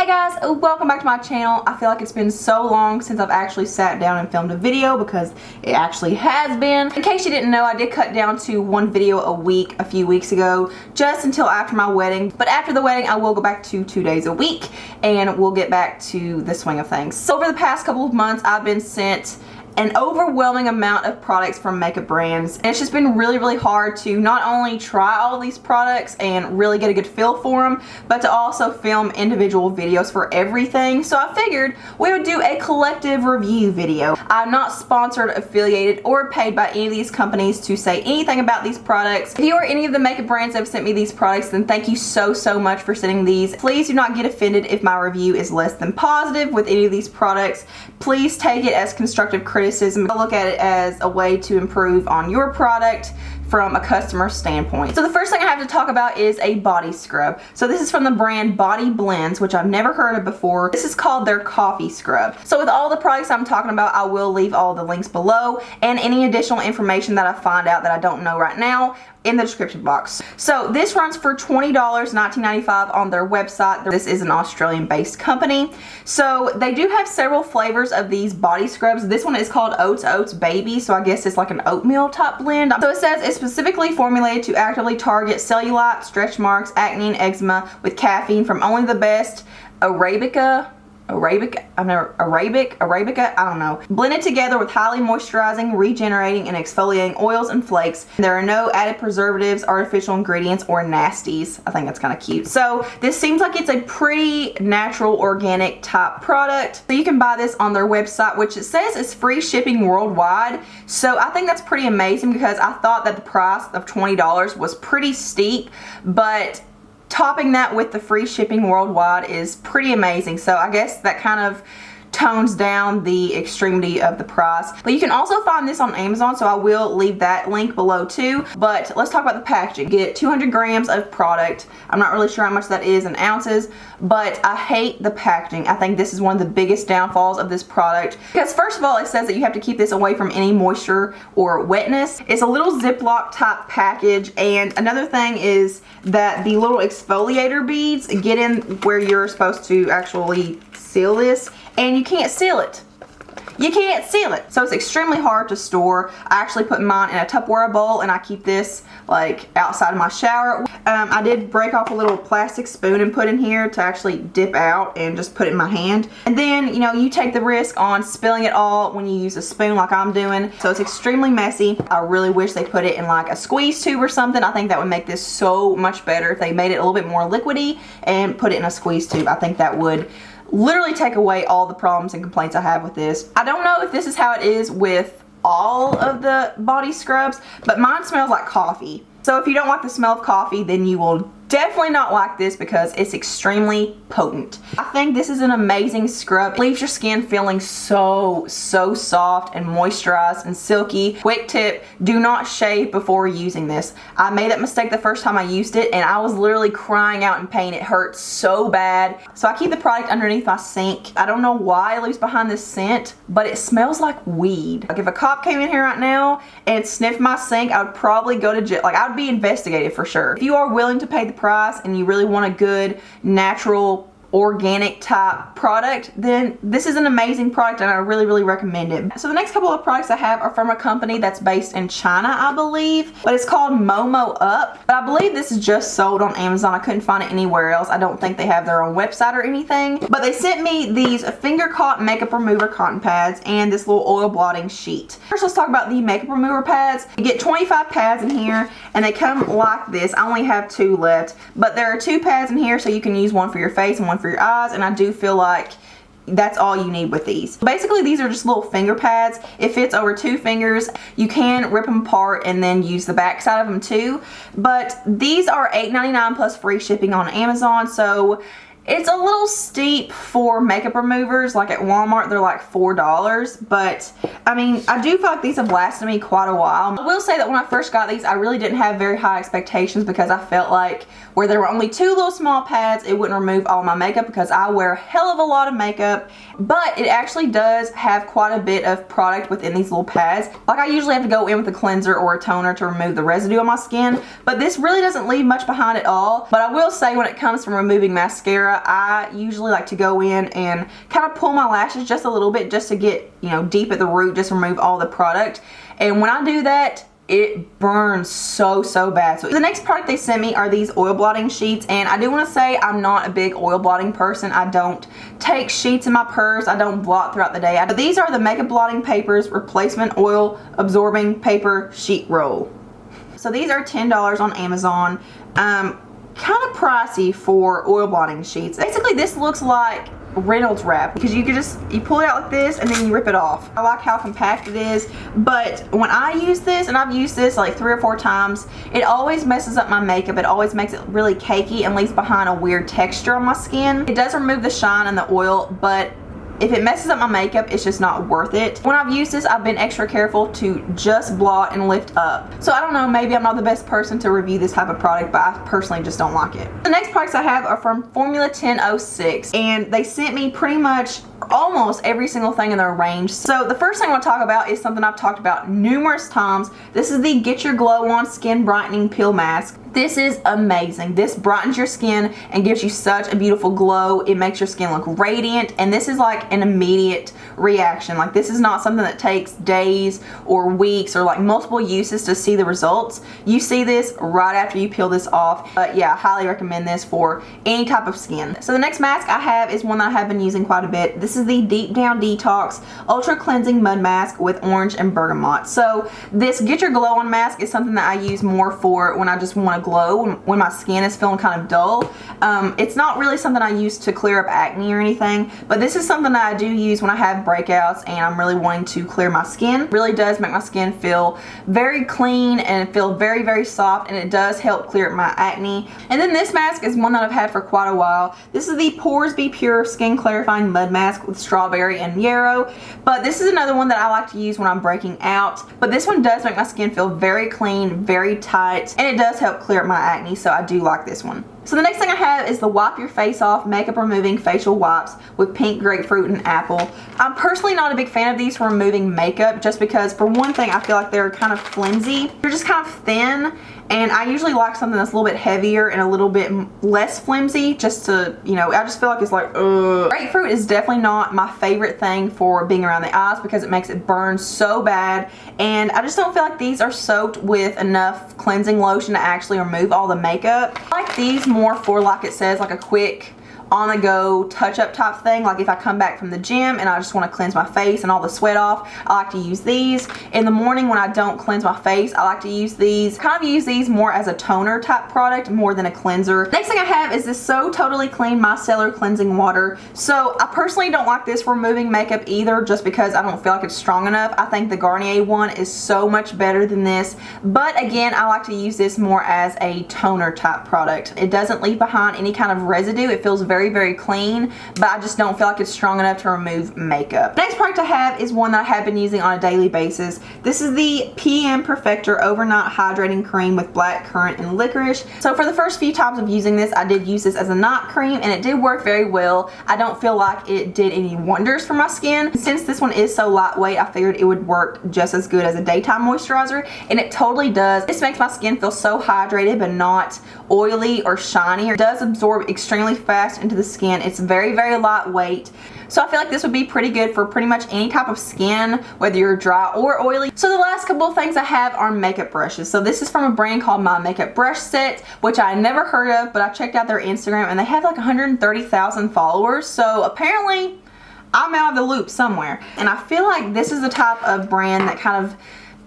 Hey guys, welcome back to my channel. I feel like it's been so long since I've actually sat down and filmed a video because it actually has been. In case you didn't know, I did cut down to one video a week a few weeks ago just until after my wedding. But after the wedding, I will go back to 2 days a week and we'll get back to the swing of things. So over the past couple of months, I've been sent an overwhelming amount of products from makeup brands, and it's just been really hard to not only try all of these products and really get a good feel for them, but to also film individual videos for everything. So I figured we would do a collective review video. I'm not sponsored, affiliated, or paid by any of these companies to say anything about these products. If you are any of the makeup brands that have sent me these products, then thank you so much for sending these. Please do not get offended if my review is less than positive with any of these products. Please take it as constructive criticism. I look at it as a way to improve on your product from a customer standpoint. So the first thing I have to talk about is a body scrub. So this is from the brand BLENDZ, which I've never heard of before. This is called their coffee scrub. So with all the products I'm talking about, I will leave all the links below and any additional information that I find out that I don't know right now in the description box. So this runs for $20, $19.95 on their website. This is an Australian based company. So they do have several flavors of these body scrubs. This one is called Oats Baby, so I guess it's like an oatmeal type blend. So it says it's specifically formulated to actively target cellulite, stretch marks, acne, and eczema with caffeine from only the best Arabica, I don't know. Blended together with highly moisturizing, regenerating, and exfoliating oils and flakes. There are no added preservatives, artificial ingredients, or nasties. I think that's kind of cute. So this seems like it's a pretty natural, organic type product. So you can buy this on their website, which it says is free shipping worldwide. So I think that's pretty amazing because I thought that the price of $20 was pretty steep, but topping that with the free shipping worldwide is pretty amazing. So I guess that kind of tones down the extremity of the price. But you can also find this on Amazon, so I will leave that link below too. But let's talk about the packaging. Get 200 grams of product. I'm not really sure how much that is in ounces, but I hate the packaging. I think this is one of the biggest downfalls of this product because first of all, it says that you have to keep this away from any moisture or wetness. It's a little Ziploc type package, and another thing is that the little exfoliator beads get in where you're supposed to actually seal this, and you can't seal it. You can't seal it. So it's extremely hard to store. I actually put mine in a Tupperware bowl and I keep this like outside of my shower. I did break off a little plastic spoon and put in here to actually dip out and just put it in my hand. And then, you know, you take the risk on spilling it all when you use a spoon like I'm doing. So it's extremely messy. I really wish they put it in like a squeeze tube or something. I think that would make this so much better if they made it a little bit more liquidy and put it in a squeeze tube. I think that would literally take away all the problems and complaints I have with this. I don't know if this is how it is with all of the body scrubs, but mine smells like coffee. So if you don't like the smell of coffee, then you will definitely not like this because it's extremely potent. I think this is an amazing scrub. It leaves your skin feeling so soft and moisturized and silky. Quick tip, do not shave before using this. I made that mistake the first time I used it and I was literally crying out in pain. It hurt so bad. So I keep the product underneath my sink. I don't know why it leaves behind this scent, but it smells like weed. Like if a cop came in here right now and sniffed my sink, I would probably go to jail. Like I would be investigated for sure. If you are willing to pay the price and you really want a good natural organic type product, then this is an amazing product and I really recommend it. So the next couple of products I have are from a company that's based in China, I believe, but it's called Momoup. But I believe this is just sold on Amazon. I couldn't find it anywhere else. I don't think they have their own website or anything, but they sent me these finger caught makeup remover cotton pads and this little oil blotting sheet. First, let's talk about the makeup remover pads. You get 25 pads in here and they come like this. I only have 2 left, but there are 2 pads in here, so you can use one for your face and one for your eyes, and I do feel like that's all you need with these. Basically, these are just little finger pads. It fits over 2 fingers. You can rip them apart and then use the back side of them too, but these are $8.99 plus free shipping on Amazon, so it's a little steep for makeup removers. Like at Walmart, they're like $4, but I mean, I do feel like these have lasted me quite a while. I will say that when I first got these, I really didn't have very high expectations because I felt like where there were only 2 little small pads, it wouldn't remove all my makeup because I wear a hell of a lot of makeup, but it actually does have quite a bit of product within these little pads. Like I usually have to go in with a cleanser or a toner to remove the residue on my skin, but this really doesn't leave much behind at all. But I will say when it comes from removing mascara, mascara, I usually like to go in and kind of pull my lashes just a little bit just to get, you know, deep at the root, just remove all the product. And when I do that, it burns so bad. So the next product they sent me are these oil blotting sheets, and I do want to say I'm not a big oil blotting person. I don't take sheets in my purse. I don't blot throughout the day. But these are the Makeup Blotting Papers Replacement Oil Absorbing Paper Sheet Roll. So these are $10 on Amazon. Kind of pricey for oil blotting sheets. Basically this looks like Reynolds wrap, because you pull it out like this and then you rip it off. I like how compact it is, but when I use this, and I've used this like 3 or 4 times, it always messes up my makeup. It always makes it really cakey and leaves behind a weird texture on my skin. It does remove the shine and the oil, but if it messes up my makeup, it's just not worth it. When I've used this, I've been extra careful to just blot and lift up. So I don't know, maybe I'm not the best person to review this type of product, but I personally just don't like it. The next products I have are from Formula 1006, and they sent me pretty much almost every single thing in their range. So the first thing I want to talk about is something I've talked about numerous times. This is the Get Your Glow On Skin Brightening Peel Mask. This is amazing. This brightens your skin and gives you such a beautiful glow. It makes your skin look radiant, and this is like an immediate reaction. Like, this is not something that takes days or weeks or like multiple uses to see the results. You see this right after you peel this off. But yeah, I highly recommend this for any type of skin. So the next mask I have is one that I have been using quite a bit. This is the Deep Down Detox Ultra Cleansing Mud Mask with orange and bergamot. So this Get Your Glow On mask is something that I use more for when I just want to glow, when my skin is feeling kind of dull. It's not really something I use to clear up acne or anything, but this is something that I do use when I have breakouts and I'm really wanting to clear my skin. It really does make my skin feel very clean and feel very soft, and it does help clear up my acne. And then this mask is one that I've had for quite a while. This is the Pores Be Pure Skin Clarifying Mud Mask with strawberry and yarrow, but this is another one that I like to use when I'm breaking out. But this one does make my skin feel very clean, very tight, and it does help clear up my acne, so I do like this one. So the next thing I have is the Wipe Your Face Off Makeup Removing Facial Wipes with pink grapefruit and apple. I'm personally not a big fan of these for removing makeup, just because for one thing I feel like they're kind of flimsy. They're just kind of thin, and I usually like something that's a little bit heavier and a little bit less flimsy, just to, you know, I just feel like it's like, ugh. Grapefruit is definitely not my favorite thing for being around the eyes because it makes it burn so bad, and I just don't feel like these are soaked with enough cleansing lotion to actually remove all the makeup. I like these more for, like it says, like a quick on-the-go touch-up type thing. Like if I come back from the gym and I just want to cleanse my face and all the sweat off, I like to use these. In the morning when I don't cleanse my face, I like to use these. Kind of use these more as a toner type product more than a cleanser. Next thing I have is this So Totally Clean Micellar Cleansing Water. So I personally don't like this for removing makeup either, just because I don't feel like it's strong enough. I think the Garnier one is so much better than this, but again, I like to use this more as a toner type product. It doesn't leave behind any kind of residue. It feels very clean, but I just don't feel like it's strong enough to remove makeup. Next product I have is one that I have been using on a daily basis. This is the PM Perfector Overnight Hydrating Cream with black currant and licorice. So for the first few times of using this, I did use this as a night cream, and it did work very well. I don't feel like it did any wonders for my skin. Since this one is so lightweight, I figured it would work just as good as a daytime moisturizer, and it totally does. This makes my skin feel so hydrated but not oily or shiny. It does absorb extremely fast into the skin. It's very lightweight. So I feel like this would be pretty good for pretty much any type of skin, whether you're dry or oily. So the last couple of things I have are makeup brushes. So this is from a brand called My Makeup Brush Set, which I never heard of, but I checked out their Instagram and they have like 130,000 followers. So apparently I'm out of the loop somewhere. And I feel like this is the type of brand that kind of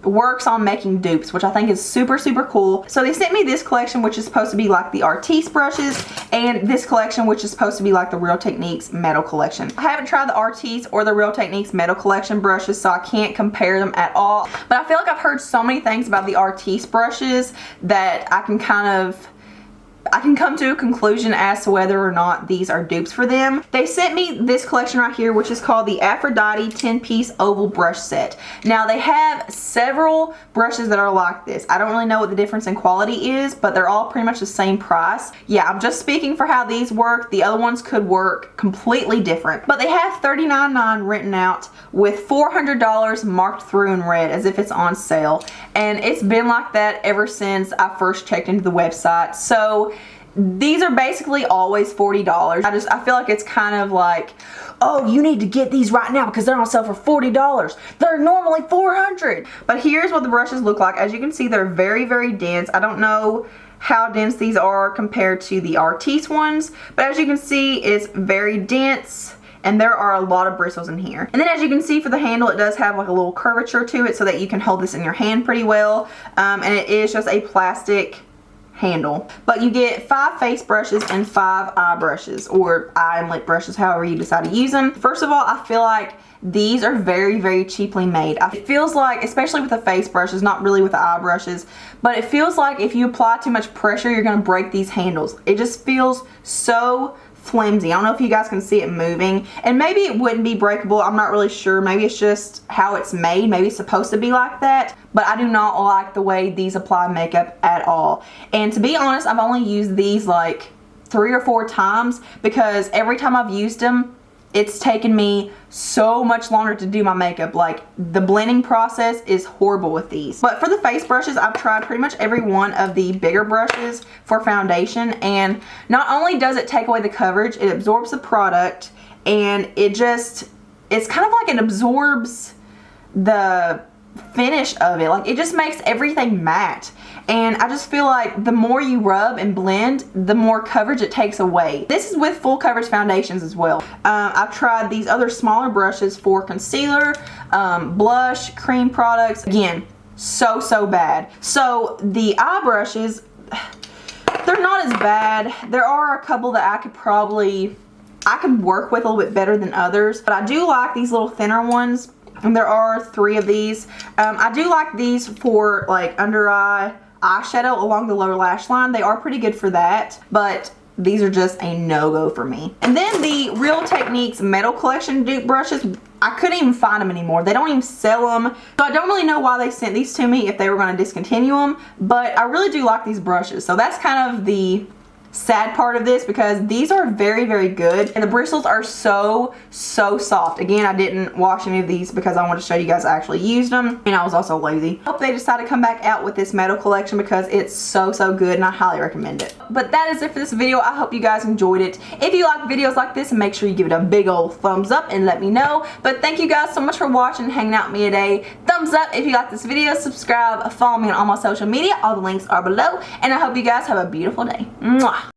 works on making dupes, which I think is super cool. So they sent me this collection, which is supposed to be like the Artiste brushes, and this collection, which is supposed to be like the Real Techniques Metal Collection. I haven't tried the Artiste or the Real Techniques Metal Collection brushes, so I can't compare them at all, but I feel like I've heard so many things about the Artiste brushes that I can come to a conclusion as to whether or not these are dupes for them. They sent me this collection right here, which is called the Aphrodite 10-piece oval brush set. Now they have several brushes that are like this. I don't really know what the difference in quality is, but they're all pretty much the same price. Yeah, I'm just speaking for how these work. The other ones could work completely different. But they have $39.9 written out with $400 marked through in red as if it's on sale. And it's been like that ever since I first checked into the website. So these are basically always $40. I feel like it's kind of like, oh, you need to get these right now because they're on sale for $40. They're normally $400. But here's what the brushes look like. As you can see, they're very, very dense. I don't know how dense these are compared to the Artis ones, but as you can see, it's very dense. And there are a lot of bristles in here. And then as you can see for the handle, it does have like a little curvature to it so that you can hold this in your hand pretty well. And it is just a plastic handle. But you get 5 face brushes and 5 eye brushes, or eye and lip brushes, however you decide to use them. First of all, I feel like these are very, very cheaply made. It feels like, especially with the face brushes, not really with the eye brushes, but it feels like if you apply too much pressure, you're going to break these handles. It just feels so flimsy. I don't know if you guys can see it moving, and maybe it wouldn't be breakable. I'm not really sure. Maybe it's just how it's made. Maybe it's supposed to be like that, but I do not like the way these apply makeup at all. And to be honest, I've only used these like 3 or 4 times because every time I've used them, it's taken me so much longer to do my makeup. Like, the blending process is horrible with these. But for the face brushes, I've tried pretty much every one of the bigger brushes for foundation, and not only does it take away the coverage, it absorbs the product, and it's kind of like it absorbs the finish of it. Like, it just makes everything matte. And I just feel like the more you rub and blend, the more coverage it takes away. This is with full coverage foundations as well. I've tried these other smaller brushes for concealer, blush, cream products. Again, so bad. So the eye brushes, they're not as bad. There are a couple that I could work with a little bit better than others. But I do like these little thinner ones. And there are 3 of these. I do like these for like under eye eyeshadow along the lower lash line. They are pretty good for that, but these are just a no-go for me. And then the Real Techniques Metal Collection dupe brushes, I couldn't even find them anymore. They don't even sell them. So I don't really know why they sent these to me if they were going to discontinue them, but I really do like these brushes. So that's kind of the sad part of this, because these are very, very good, and the bristles are so soft. Again, I didn't wash any of these because I wanted to show you guys I actually used them, and I was also lazy. I hope they decide to come back out with this metal collection because it's so good, and I highly recommend it. But that is it for this video. I hope you guys enjoyed it. If you like videos like this, make sure you give it a big old thumbs up and let me know. But thank you guys so much for watching and hanging out with me today. Thumbs up if you like this video, subscribe, follow me on all my social media. All the links are below, and I hope you guys have a beautiful day. Mwah.